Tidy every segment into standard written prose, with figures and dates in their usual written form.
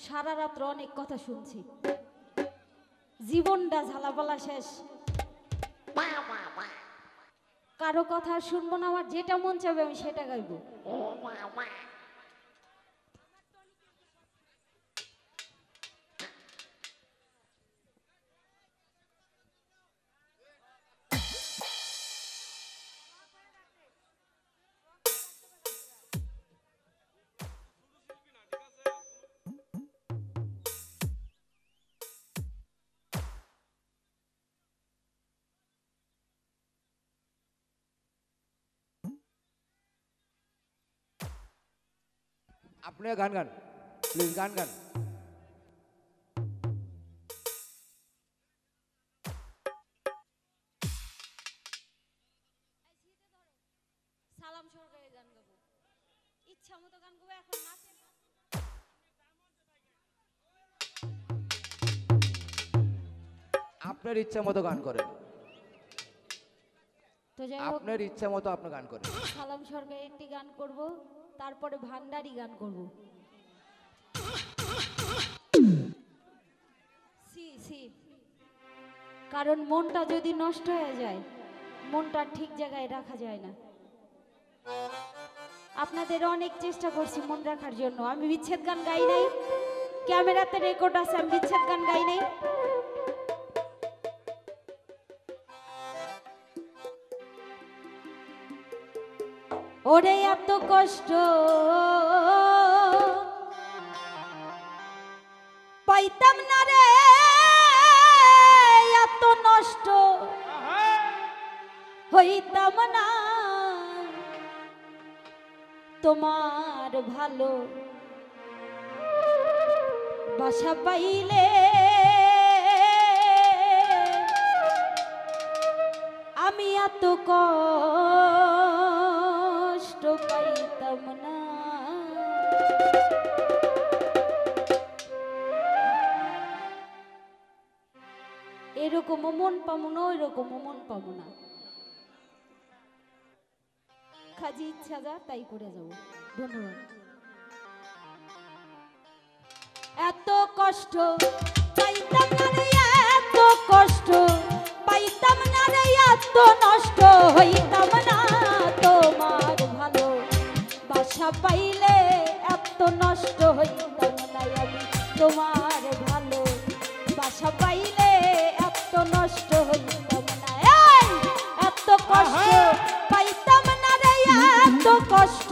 সারা রাত্র অনেক কথা শুনছি, জীবনটা ঝালাপালা শেষ, কারো কথা শুনবো না, আমার যেটা মন চাবে আমি সেটা গাইবো। আপনিও গান গান, প্লিজ গান গান। সালাম সরকারের গান গাবো, ইচ্ছা মতো গান গাবো, এখন নাচে আপনার ইচ্ছা মতো গান করেন, তো যাই হোক, আপনার ইচ্ছা মতো আপনি গান করেন। সালাম সরকারের একটি গান করব, তারপরে ভান্ডারি গান করব। সি সি, কারণ মনটা যদি নষ্ট হয়ে যায়, মনটা ঠিক জায়গায় রাখা যায় না। আপনাদের অনেক চেষ্টা করছি মন রাখার জন্য, আমি বিচ্ছেদ গান গাই নাই, ক্যামেরাতে রেকর্ড আছে, আমি বিচ্ছেদ গান গাই নাই। ওরে এত কষ্ট পাইতাম না রে, এত নষ্ট হইতাম না, তোমার ভালো বাসা পাইলে আমি এত কষ্ট পাইতাম না। এরকম মন পাবো না, ওই রকম মন পাবো না, খাজি ইচ্ছা যা তাই করে যাব। ধন্যবাদ। এত কষ্ট পাইতাম না রে, এত কষ্ট পাইতাম না রে, এত নষ্ট হইতাম না, তোমার ভালো বাসা পাইলে এত নষ্ট হইতাম না, আমি তোমার ভালো বাসা পাইলে এত নষ্ট হইতাম না। এই এত কষ্ট পাইতাম না রে, এত কষ্ট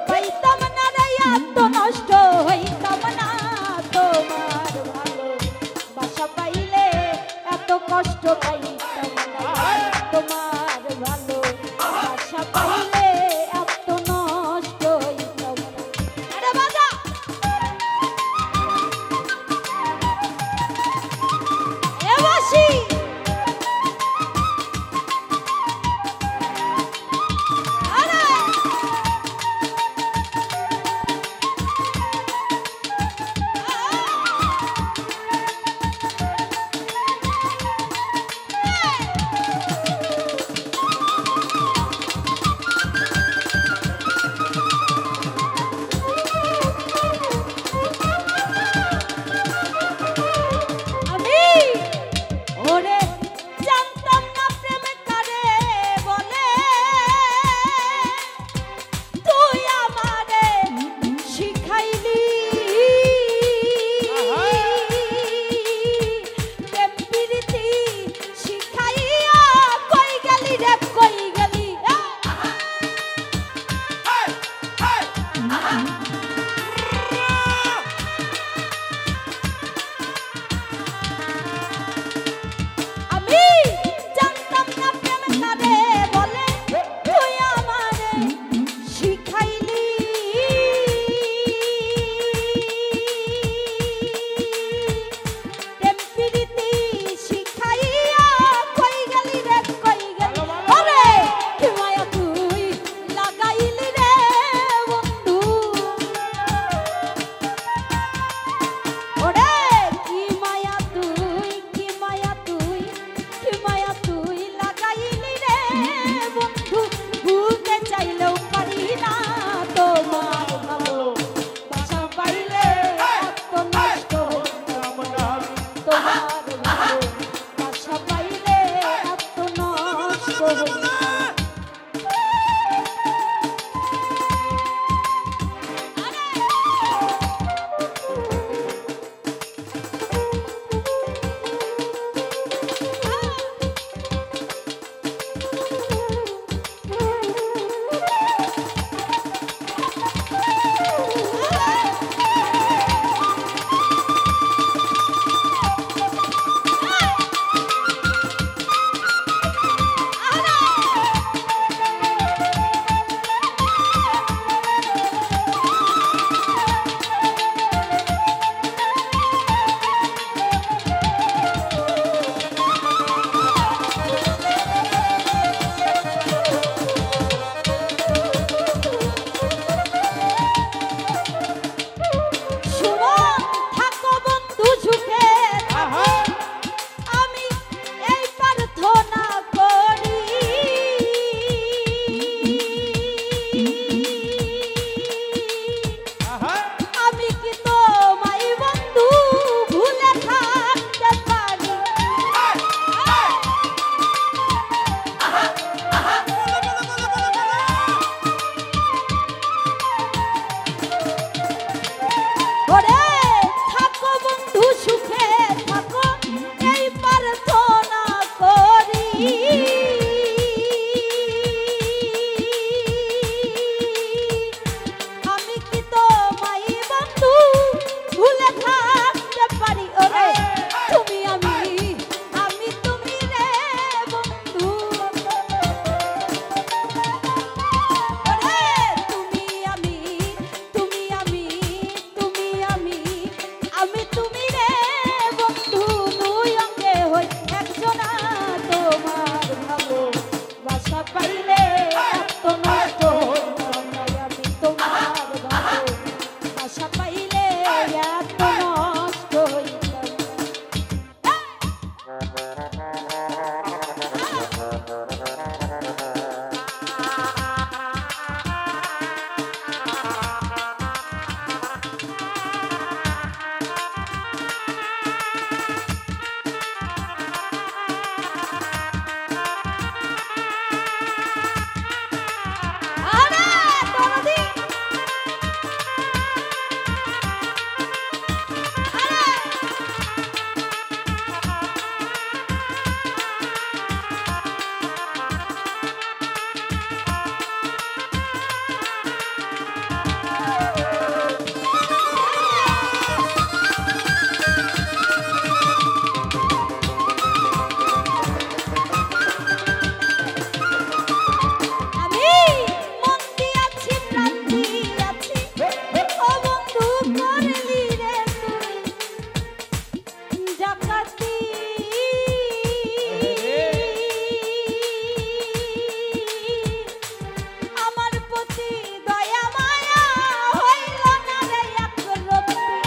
পাইতাম না রে, এত নষ্ট হইতাম না, তোমার ভালো বাসা পাইলে এত কষ্ট পাইতাম না, তোমার ভালো বাসা পাইলে এত নষ্ট হইতাম না। আরে বাজা ওরে থাকো বন্ধু সুখে থাকো এই প্রার্থনা করি আমি কি তোমায় বন্ধু ভুলে থাকতে পারি ওরে তুমি আমি তুমি রে বন্ধু ওরে তুমি আমি তুমি রে বন্ধু দুই অঙ্গে হই একজনা তোমার ভালো বাসা পাইলে এত নষ্ট আমি তোমার ভালো বাসা পাইলে এত নষ্ট হইতাম আরে দরদি আমি মন দিয়াছি প্রাণ দিয়াছি ও বন্ধু করলি রে তুই ডাকাতি আমার প্রতি দয়া মায়া হইল না রে একরত্তি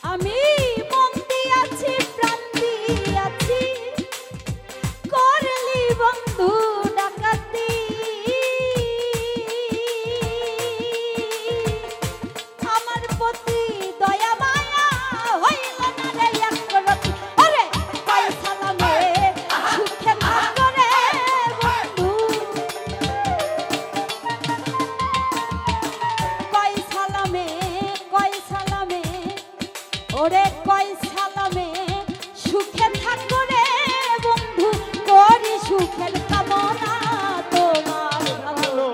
আমি মন দিয়াছি প্রাণ দিয়াছি করলি বন্ধু ডাকাতি আমার প্রতি দয়া মায়া হইল না রে একরত্তি আরে কই সালামে সুখে থাকো রে বন্ধু কই সালামে ওরে কই সালামে সুখে থাকো রে বন্ধু করি সুখের কামনা তোমার ভালো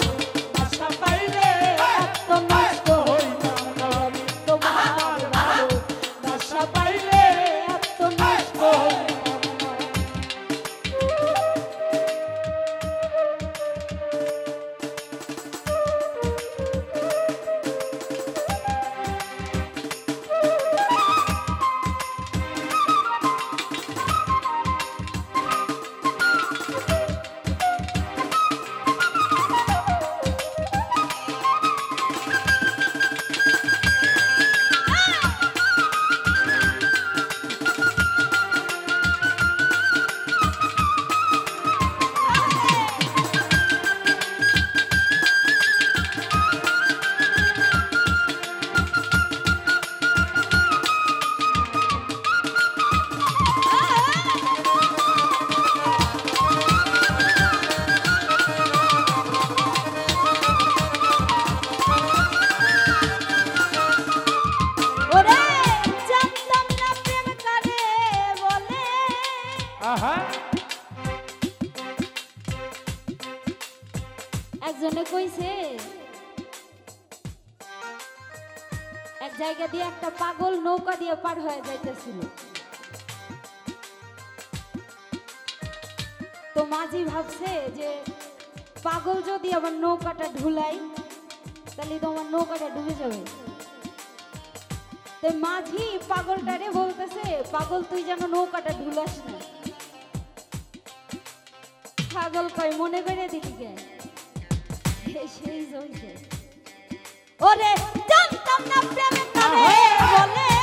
বাসা পাইলে এত নষ্ট হইতাম না আমি তোমার ভালো বাসা পাইলে এত নষ্ট হইতাম না ওরে জানতাম না প্রেম কারে বলে একজনে কইছে এক জায়গা দিয়ে একটা পাগল নৌকা দিয়ে পার হয়ে যাইতেছিল তো মাঝি ভাবছে যে পাগল যদি আমার নৌকাটা ঢুলাই তাহলে তো আমার নৌকাটা ডুবে যাবে তো মাঝি পাগলটারে বলতেছে পাগল তুই যেন নৌকাটা ঢুলাস না পাগল কই মনে করে দিলি কে সেই জন্য ওরে জানতাম না প্রেম কারে বলে